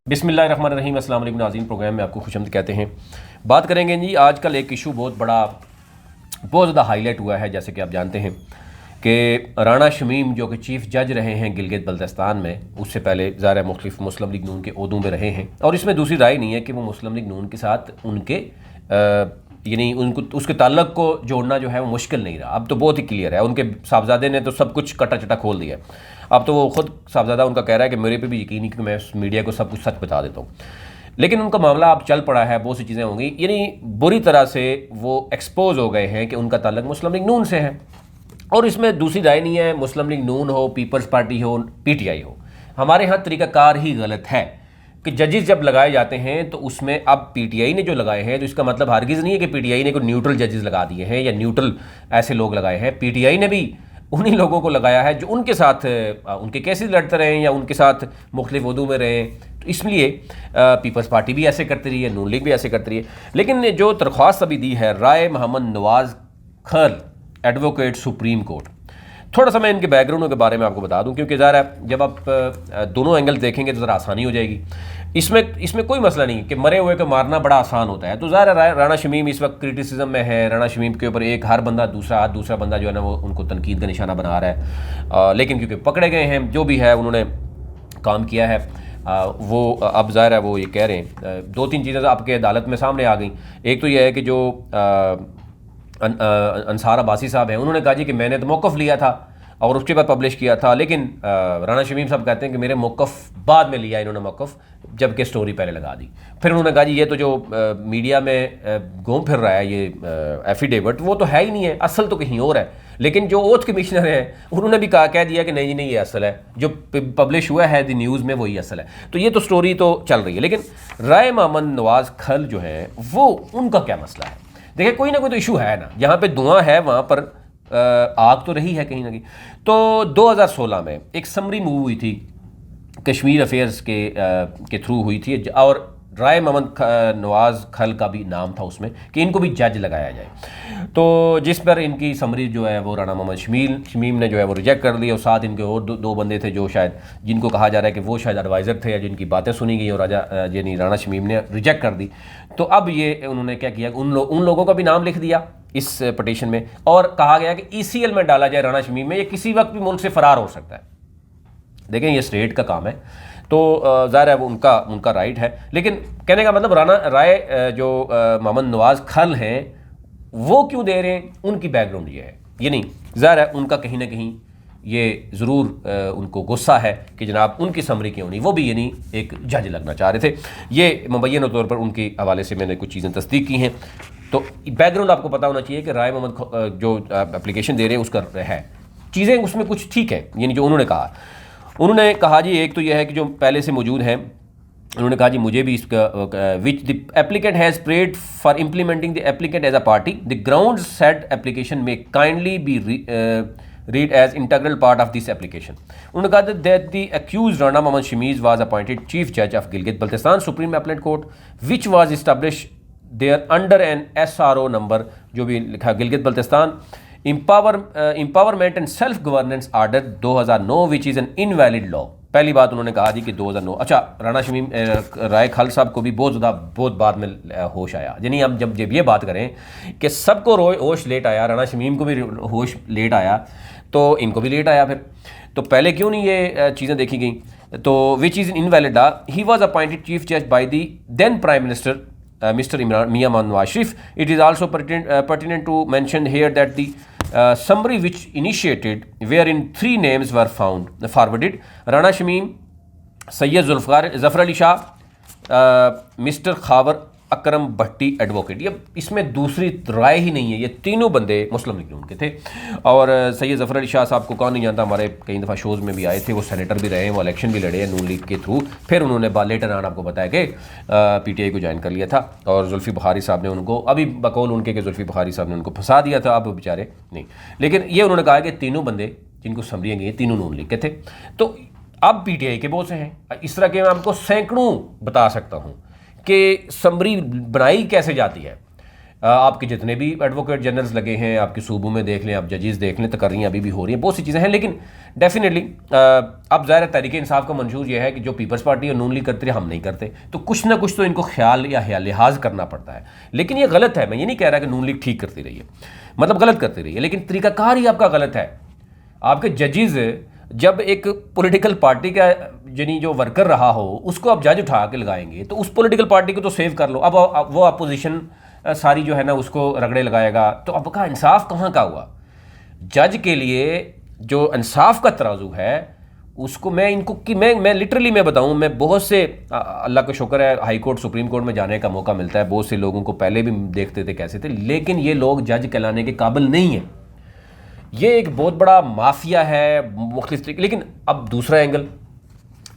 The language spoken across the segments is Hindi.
बिस्मिल्लाहिर्रहमानिर्रहीम। अस्सलाम वालेकुम नाज़रीन, प्रोग्राम में आपको खुशामद कहते हैं। बात करेंगे जी, आजकल एक इशू बहुत ज़्यादा हाईलाइट हुआ है। जैसे कि आप जानते हैं कि राना शमीम जो कि चीफ़ जज रहे हैं गिलगित बल्तिस्तान में, उससे पहले ज़ाहिर मुख्तलिफ मुस्लिम लीग नून के ओहदों में रहे हैं, और इसमें दूसरी राय नहीं है कि वो मुस्लिम लीग नून के साथ उनके यानी उनको उसके ताल्लुक़ को जोड़ना जो है वो मुश्किल नहीं रहा। अब तो बहुत ही क्लियर है। उनके साहबजादे ने तो सब कुछ कटा चटा खोल दिया। अब तो वो ख़ुद साहबजादा उनका कह रहा है कि मेरे पे भी यकीन नहीं कि मैं मीडिया को सब कुछ सच बता देता हूँ। लेकिन उनका मामला अब चल पड़ा है, बहुत सी चीज़ें होंगी, यानी बुरी तरह से वो एक्सपोज हो गए हैं कि उनका ताल्लुक़ मुस्लिम लीग नून से है। और इसमें दूसरी राय नहीं है, मुस्लिम लीग नून हो, पीपल्स पार्टी हो, PTI हो, हमारे यहाँ तरीक़ाकार ही गलत है कि जजेस जब लगाए जाते हैं तो उसमें अब PTI ने जो लगाए हैं तो इसका मतलब हरगिज़ नहीं है कि PTI ने कोई न्यूट्रल जजेस लगा दिए हैं या न्यूट्रल ऐसे लोग लगाए हैं। PTI ने भी उन्हीं लोगों को लगाया है जो उनके साथ उनके केसेस लड़ते रहे या उनके साथ मुख्तलिफ उहदों में रहे। तो इसलिए पीपल्स पार्टी भी ऐसे करती रही है, नून लीग भी ऐसे करती रही है। लेकिन जो दरख्वास्त अभी दी है राय मोहम्मद नवाज़ खल, एडवोकेट सुप्रीम कोर्ट, थोड़ा सा मैं इनके बैकग्राउंड के बारे में आपको बता दूं, क्योंकि ज़ाहिर है जब आप दोनों एंगल देखेंगे तो ज़रा आसानी हो जाएगी। इसमें कोई मसला नहीं कि मरे हुए को मारना बड़ा आसान होता है। तो ज़ाहिर है राना शमीम इस वक्त क्रिटिसिज्म में है। राना शमीम के ऊपर एक हर बंदा दूसरा बंदा जो है ना वो उनको तनकीद का निशाना बना रहा है। लेकिन क्योंकि पकड़े गए हैं, जो भी है उन्होंने काम किया है, वो अब ज़ाहिर है वो ये कह रहे हैं। दो तीन चीज़ें आपके अदालत में सामने आ गई। एक तो यह है कि जो अंसार अब्बासी साहब हैं, उन्होंने कहा जी कि मैंने तो मौक़िफ़ लिया था और उसके बाद पब्लिश किया था, लेकिन राना शमीम साहब कहते हैं कि मेरे मौक़िफ़ बाद में लिया इन्होंने मौक़िफ़, जबकि स्टोरी पहले लगा दी। फिर उन्होंने कहा जी ये तो जो मीडिया में घूम फिर रहा है ये एफिडेविट, वो तो है ही नहीं है, असल तो कहीं और है। लेकिन जो ओथ कमिश्नर हैं उन्होंने भी कह दिया कि नहीं ये असल है, जो पब्लिश हुआ है दी न्यूज़ में वही असल है। तो ये तो स्टोरी तो चल रही है। लेकिन राय मोहम्मद नवाज़ खल जो है वो उनका क्या मसला है? देखिए, कोई ना कोई तो इशू है ना। जहाँ पे धुआं है वहाँ पर आग तो रही है कहीं ना कहीं। तो 2016 में एक समरी मूव हुई थी, कश्मीर अफेयर्स के थ्रू हुई थी, और राय मोहम्मद नवाज़ खल का भी नाम था उसमें कि इनको भी जज लगाया जाए। तो जिस पर इनकी समरी जो है वो राना मोहम्मद शमीम ने जो है वो रिजेक्ट कर दी, और साथ इनके और दो बंदे थे जो शायद जिनको कहा जा रहा है कि वो शायद एडवाइज़र थे या जिनकी बातें सुनी गई और यानी राना शमीम ने रिजेक्ट कर दी। तो अब ये उन्होंने क्या किया, उन लोगों का भी नाम लिख दिया इस पटिशन में, और कहा गया कि ECL में डाला जाए राना शमीम में, ये किसी वक्त भी मुल्क से फ़रार हो सकता है। देखें, ये स्टेट का काम है, तो ज़ाहिर है वो उनका राइट है। लेकिन कहने का मतलब राय जो मोहम्मद नवाज़ खल हैं वो क्यों दे रहे हैं, उनकी बैकग्राउंड ये है। ये नहीं, ज़ाहिर है उनका कहीं ना कहीं ये ज़रूर उनको गुस्सा है कि जनाब उनकी समरी क्यों नहीं, वो भी यानी एक जज लगना चाह रहे थे। ये मुबैयन तौर पर उनके हवाले से मैंने कुछ चीज़ें तस्दीक की हैं। तो बैकग्राउंड आपको पता होना चाहिए कि राय मोहम्मद जो एप्लीकेशन दे रहे हैं उसका है चीज़ें उसमें कुछ ठीक है। यानी जो उन्होंने कहा जी, एक तो यह है कि जो पहले से मौजूद हैं, उन्होंने कहा जी मुझे भी इसका which the applicant has prayed for implementing the applicant as a party, the ground set application में kindly be read as integral part of this application. उन्होंने कहा that the accused Rana Mohammad Shamiz was appointed chief judge of Gilgit Baltistan Supreme Appellate Court, which was established there under an SRO number, जो भी लिखा Gilgit Baltistan Empowerment and Self Governance Order 2009, which is an invalid law. पहली बात उन्होंने कहा जी कि 2009। अच्छा, राना शमीम राय खल साहब को भी बहुत बाद में होश आया। यानी हम जब ये बात करें कि सबको होश लेट आया, राना शमीम को भी होश लेट आया, तो इनको भी लेट आया। फिर तो पहले क्यों नहीं ये चीज़ें देखी गई? तो which is invalid law, he was appointed chief जज by the then prime minister Mr. Mian Nawaz Sharif. It is also pertinent to mention here that the summary which initiated wherein 3 names were forwarded: Rana Shamim, Sayyid Zafar Ali Shah, Mr. Khabar Akram Bhatti advocate. ये इसमें दूसरी राय ही नहीं है, ये तीनों बंदे मुस्लिम लीग नून के थे। और सैयद ज़फ़र अली शाह साहब को कौन नहीं जानता, हमारे कई दफ़ा शोज़ में भी आए थे, वो सेनेटर भी रहे हैं, वो इलेक्शन भी लड़े हैं नून लीग के थ्रू। फिर उन्होंने लेटर ऑन आपको बताया कि PTI को ज्वाइन कर लिया था, और जुल्फ़ी बुखारी साहब ने उनको, अभी बकौल उनके कि जुल्फ़ी बुखारी साहब ने उनको फंसा दिया था, अब बेचारे नहीं। लेकिन ये उन्होंने कहा कि तीनों बंदे जिनको समरियाँ गई तीनों नून लीग के थे। तो अब PTI के बहुत से हैं। इस तरह के मैं आपको सैकड़ों बता सकता हूँ कि समरी बनाई कैसे जाती है। आपके जितने भी एडवोकेट जनरल्स लगे हैं, आपके सूबों में देख लें, आप जजेस देख लें, तकर्रियाँ अभी भी हो रही हैं, बहुत सी चीज़ें हैं। लेकिन डेफिनेटली अब ज़ाहिर तहरीक इंसाफ का मंशूर ये है कि जो पीपल्स पार्टी और नून लीग करती है हम नहीं करते, तो कुछ ना कुछ तो इनको ख्याल या लिहाज करना पड़ता है। लेकिन ये गलत है, मैं ये नहीं कह रहा कि नून लीग ठीक करती रही है, मतलब गलत करती रही है, लेकिन तरीकाकार ही आपका गलत है। आपके जजेस जब एक पॉलिटिकल पार्टी का यानी जो वर्कर रहा हो उसको आप जज उठा के लगाएंगे, तो उस पॉलिटिकल पार्टी को तो सेव कर लो। अब वो अपोजिशन सारी जो है ना उसको रगड़े लगाएगा, तो अब का इंसाफ कहाँ का हुआ? जज के लिए जो इंसाफ का तराजू है उसको मैं इनको कि मैं लिटरली मैं बताऊं, मैं बहुत से अल्लाह का शुक्र है हाई कोर्ट सुप्रीम कोर्ट में जाने का मौका मिलता है, बहुत से लोगों को पहले भी देखते थे कैसे थे, लेकिन ये लोग जज कहलाने के काबिल नहीं है। ये एक बहुत बड़ा माफिया है मुख्तलिफ तरीके। लेकिन अब दूसरा एंगल,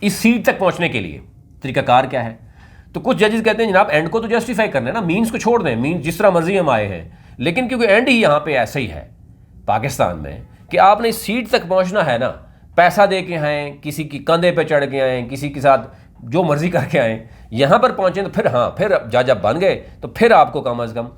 इस सीट तक पहुंचने के लिए तरीकाकार क्या है? तो कुछ जजेस कहते हैं जनाब एंड को तो जस्टिफाई करना है ना, मीन्स को छोड़ दें, मीन्स जिस तरह मर्जी हम आए हैं, लेकिन क्योंकि एंड ही यहाँ पे ऐसा ही है पाकिस्तान में कि आपने इस सीट तक पहुंचना है ना, पैसा दे के आए, किसी की कंधे पे चढ़ के आए, किसी के साथ जो मर्जी करके आए, यहाँ पर पहुंचे तो फिर हाँ, फिर जज आप बन गए तो फिर आपको कम अज़ कम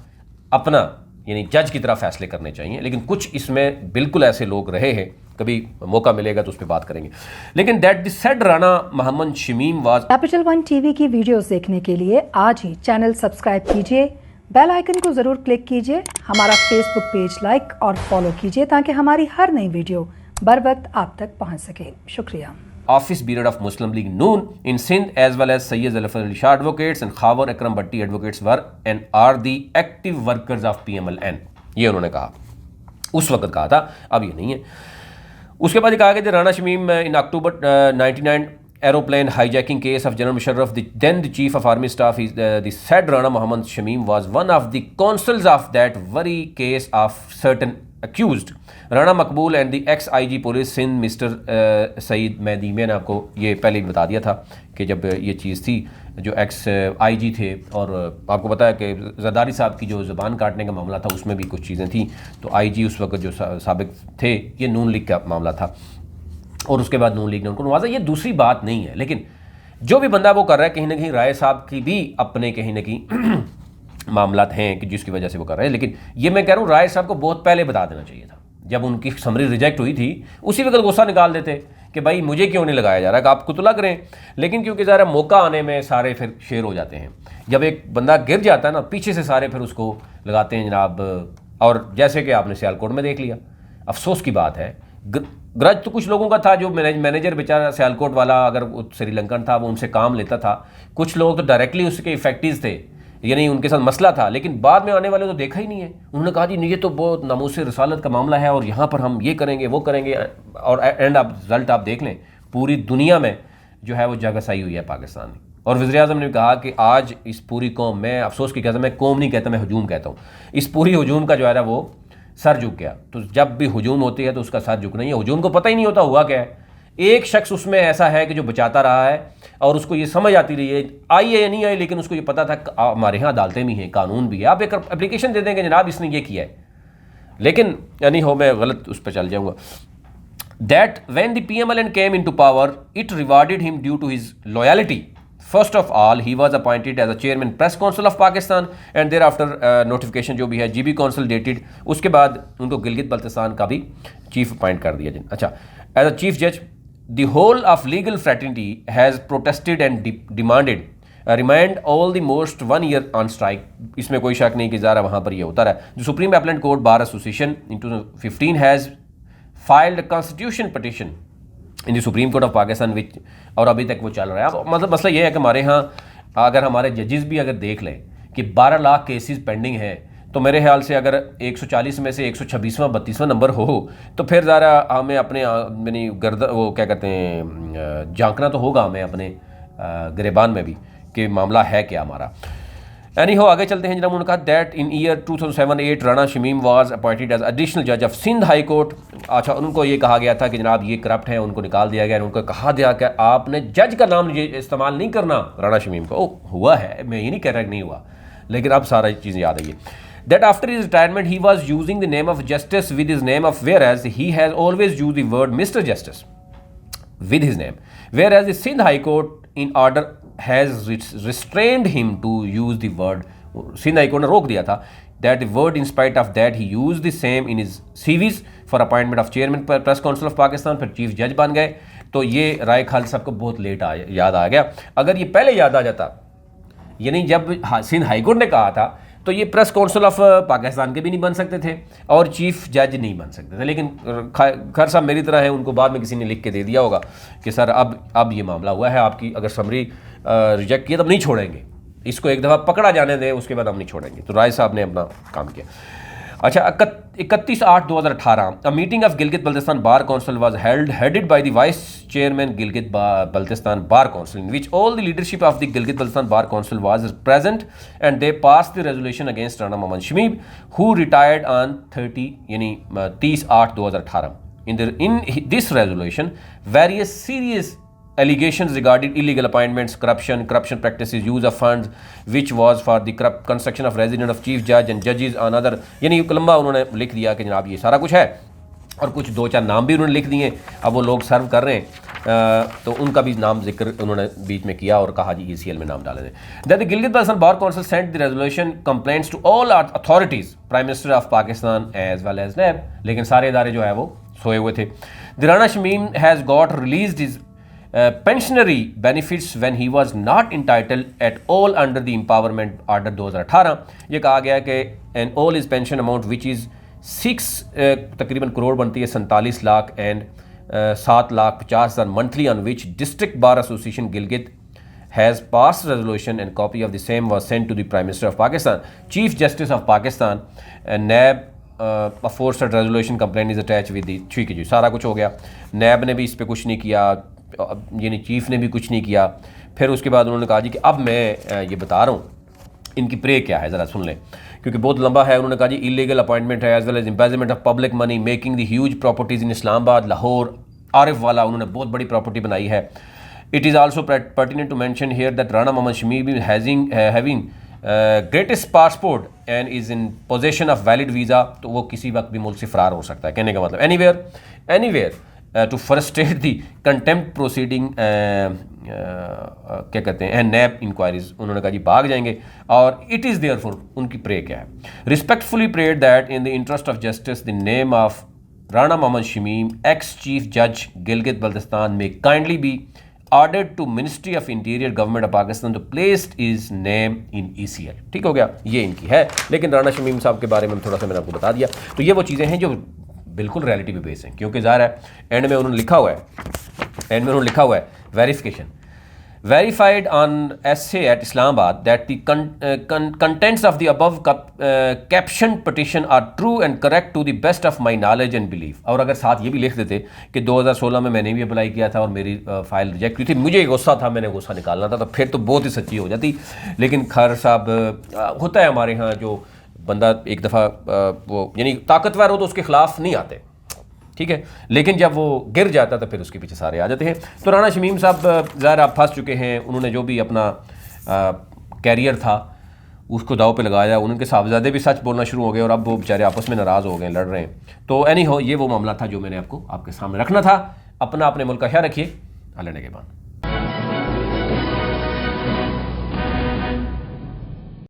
अपना यानी जज की तरह फैसले करने चाहिए। लेकिन कुछ इसमें बिल्कुल ऐसे लोग रहे हैं, कभी मौका मिलेगा तो उस पर बात करेंगे। लेकिन that the said Rana Mohammad Shamim was. Capital one TV की वीडियोस देखने के लिए आज ही चैनल सब्सक्राइब कीजिए, बेल आइकन को जरूर क्लिक कीजिए, हमारा फेसबुक पेज लाइक और फॉलो कीजिए ताकि हमारी हर नई वीडियो बर वक्त आप तक पहुंच सके। शुक्रिया। Office period of Muslim League Noon in Sindh as well as Sayyid Zalfar Ali Shah advocates and Khawar Akram Bhatti advocates were and are the active workers of PMLN। ये उन्होंने कहा, उस वक्त कहा था, अब ये नहीं है। उसके बाद कहा गया राणा शमीम इन अक्टूबर 99 aeroplane hijacking case of General Musharraf, then the chief of army staff, the said Rana Muhammad Shamim was one of the consuls of that very case of certain accused Rana Maqbool and the ex IG police Sindh mister Saeed Mehdi. मैंने आपको ये पहले ही बता दिया था कि जब ये चीज़ थी, जो एक्स IG थे, और आपको पता है कि जरदारी साहब की जो ज़बान काटने का मामला था उसमें भी कुछ चीज़ें थी, तो IG उस वक्त जो साबिक थे, ये नून लीग का मामला था और उसके बाद नून लीग ने उनको नवाजा। ये दूसरी बात नहीं है, लेकिन जो भी बंदा वो कर रहा है, कहीं ना कहीं राय साहब की भी अपने कहीं ना कहीं मामलात हैं कि जिसकी वजह से वो कर रहे हैं। लेकिन ये मैं कह रहा हूँ राय साहब को बहुत पहले बता देना चाहिए था, जब उनकी समरी रिजेक्ट हुई थी उसी वक्त गुस्सा निकाल देते कि भाई मुझे क्यों नहीं लगाया जा रहा, कि आपको तो लग रहे हैं। लेकिन क्योंकि ज़रा मौका आने में सारे फिर शेर हो जाते हैं, जब एक बंदा गिर जाता है ना, पीछे से सारे फिर उसको लगाते हैं जनाब। और जैसे कि आपने सियालकोट में देख लिया, अफसोस की बात है, ग्रज तो कुछ लोगों का था, जो मैनेजर बेचारा सियालकोट वाला अगर श्रीलंकन था वो उनसे काम लेता था, कुछ लोग तो डायरेक्टली उसके इफेक्टिव थे, यानी उनके साथ मसला था। लेकिन बाद में आने वाले तो देखा ही नहीं है, उन्होंने कहा जी ये तो बहुत नामूस रसालत का मामला है और यहाँ पर हम ये करेंगे वो करेंगे, और एंड आप रिजल्ट आप देख लें, पूरी दुनिया में जो है वो जगहसाई हुई है पाकिस्तान में। और वज़ीर आज़म ने कहा कि आज इस पूरी कौम में, अफसोस की कहता, मैं कौम नहीं कहता, मैं हजूम कहता हूँ, इस पूरी हजूम का जो है ना वो सर झुक गया। तो जब भी हजूम होती है तो उसका सर झुकना ही है। हजूम को पता ही नहीं होता हुआ क्या है, एक शख्स उसमें ऐसा है कि जो बचाता रहा है और उसको ये समझ आती रही है, आई है या नहीं आई, लेकिन उसको ये पता था हमारे यहाँ अदालतें भी हैं, कानून भी है, आप एक एप्लीकेशन दे देंगे जनाब इसने ये किया है। लेकिन यानी हो, मैं गलत उस पर चल जाऊँगा। That when the PMLN came into power it rewarded him due to his loyalty. First of all he was appointed as a chairman press council of Pakistan and thereafter notification जो भी है GB काउंसिल डेटेड, उसके बाद उनको गिलगित बल्तिस्तान का भी चीफ अपॉइंट कर दिया। अच्छा, एज अ चीफ जज the whole of legal fraternity has protested and demanded remand all the most 1 year on strike। इसमें कोई शक नहीं कि ज़रा वहाँ पर ये होता रहा। जो supreme appellate court bar association in 2015 has filed a constitution petition in the Supreme Court of Pakistan which, और अभी तक वो चल रहा है। मतलब मसला ये है कि हमारे यहाँ अगर हमारे जजेस भी अगर देख लें कि 12 लाख केसेस पेंडिंग है, तो मेरे ख्याल से अगर 140 में से 126वां 32वां नंबर हो तो फिर ज़रा हमें अपने यानी गर्दन वो क्या कहते हैं झांकना तो होगा हमें अपने गिरेबान में भी कि मामला है क्या हमारा। एनी हो, आगे चलते हैं। जनाब उन्होंने कहा that in year 2007-8 Rana Shamim was appointed as additional जज ऑफ सिंध हाई कोर्ट। अच्छा, उनको ये कहा गया था कि जनाब ये करप्ट है, उनको निकाल दिया गया, उनको कहा गया कि आपने जज का नाम इस्तेमाल नहीं करना राणा शमीम को। ओ हुआ है, मैं ये नहीं कह रहा कि नहीं हुआ, लेकिन अब सारा चीज़ें याद आई। That after his retirement he was using the name of Justice with his name of, whereas he has always used the word Mr. Justice with his name, whereas the Sindh High Court in order has restrained him to use the word। Sindh high court ने रोक दिया था that the word in spite of that he used the same in his CVs for appointment of chairman press council of Pakistan, फिर चीफ जज बन गए। तो ये राय खालिद साहब को बहुत लेट याद आ गया। अगर ये पहले याद आ जाता, यानी जब सिंध हाईकोर्ट ने कहा था, तो ये प्रेस काउंसिल ऑफ पाकिस्तान के भी नहीं बन सकते थे और चीफ जज नहीं बन सकते थे। लेकिन खैर साहब मेरी तरह है, उनको बाद में किसी ने लिख के दे दिया होगा कि सर अब ये मामला हुआ है, आपकी अगर समरी रिजेक्ट किया तब नहीं छोड़ेंगे, इसको एक दफ़ा पकड़ा जाने दें, उसके बाद हम नहीं छोड़ेंगे। तो राय साहब ने अपना काम किया। अच्छा, 31/8/2018 a meeting of Gilgit Baltistan bar council was held headed by the vice chairman Gilgit Baltistan bar council in which all the leadership of the Gilgit Baltistan bar council was present and they passed the resolution against Rana Mohammad Shamim who retired on 30/8/2018। In this resolution, various serious allegations regarding illegal appointments, corruption practices, use of funds, which was for the construction of residence of chief judge and judges on other, यानी लंबा उन्होंने लिख दिया कि जनाब ये सारा कुछ है, और कुछ 2-4 नाम भी उन्होंने लिख दिए। अब वो लोग सर्व कर रहे हैं तो उनका भी नाम जिक्र उन्होंने बीच में किया और कहा जी ECL में नाम डाले दें। That the Gilgit Baltistan bar council sent the resolution complaints to all authorities, prime minister of Pakistan as well as NAB, लेकिन सारे इदारे जो है वो सोए हुए थे। The Rana Shamim has got released his pensionary benefits when he was not entitled at all under the empowerment order 2018। ये कहा गया कि and all his pension amount which is 6 तकरीबन करोड़ बनती है 47 lakh and 7,50,000 monthly, on which district bar association Gilgit has passed resolution and copy of the same was sent to the Prime Minister of Pakistan, Chief Justice of Pakistan and NAB aforesaid resolution complaint is attached with the। ठीक है जी, सारा कुछ हो गया। नैब ने भी इस पर कुछ नहीं किया, यानी चीफ ने भी कुछ नहीं किया। फिर उसके बाद उन्होंने कहा जी कि अब मैं ये बता रहा हूँ इनकी प्रे क्या है, ज़रा सुन लें क्योंकि बहुत लंबा है। उन्होंने कहा जी इलीगल अपॉइंटमेंट है as well as embezzlement of public money, making the huge properties in Islamabad, Lahore, Arifwala उन्होंने बहुत बड़ी प्रॉपर्टी बनाई है। It is also pertinent to mention here that Rana Mohammad Shamim having greatest passport and is in possession of valid visa, तो वो किसी वक्त भी मुल्क से फ़रार हो सकता है। कहने का मतलब anywhere to frustrate the contempt proceeding क्या कहते हैं नैब इंक्वायरीज, उन्होंने कहा जी भाग जाएंगे। और इट इज़ देयर फॉर उनकी प्रे क्या है, respectfully prayed that in the interest of justice the name of Rana Mohammad Shamim ex chief जज गिलगित बल्तिस्तान में kindly be ordered to ministry of interior government of Pakistan to placed his name in ECL। ठीक हो गया, ये इनकी है। लेकिन राणा शमीम साहब के बारे में थोड़ा सा मैंने आपको बता दिया। तो ये वो चीज़ें हैं जो बिल्कुल रियलिटी पे बेस हैं, क्योंकि ज़ाहिर है एंड में उन्होंने लिखा हुआ है verification verified on essay at Islamabad that the contents of the above captioned petition are true and correct to the best of my knowledge and belief। और अगर साथ ये भी लिख देते कि 2016 में मैंने भी अप्लाई किया था और मेरी फाइल रिजेक्ट हुई थी, मुझे गुस्सा था, मैंने गुस्सा निकालना था, तो फिर तो बहुत ही सच्ची हो जाती। लेकिन खैर साहब होता है हमारे यहाँ, जो बंदा एक दफ़ा वो यानी ताकतवर हो तो उसके ख़िलाफ़ नहीं आते, ठीक है, लेकिन जब वो गिर जाता तो फिर उसके पीछे सारे आ जाते हैं। तो राणा शमीम साहब ज़ाहिर आप फंस चुके हैं, उन्होंने जो भी अपना कैरियर था उसको दाव पे लगाया, उनके साहबजादे भी सच बोलना शुरू हो गए और अब वो बेचारे आपस में नाराज़ हो गए, लड़ रहे हैं। तो एनी हो, ये वो मामला था जो मैंने आपको आपके सामने रखना था। अपना अपने मुल्क का ख्याल रखिए। अल्लाह ने के बाद।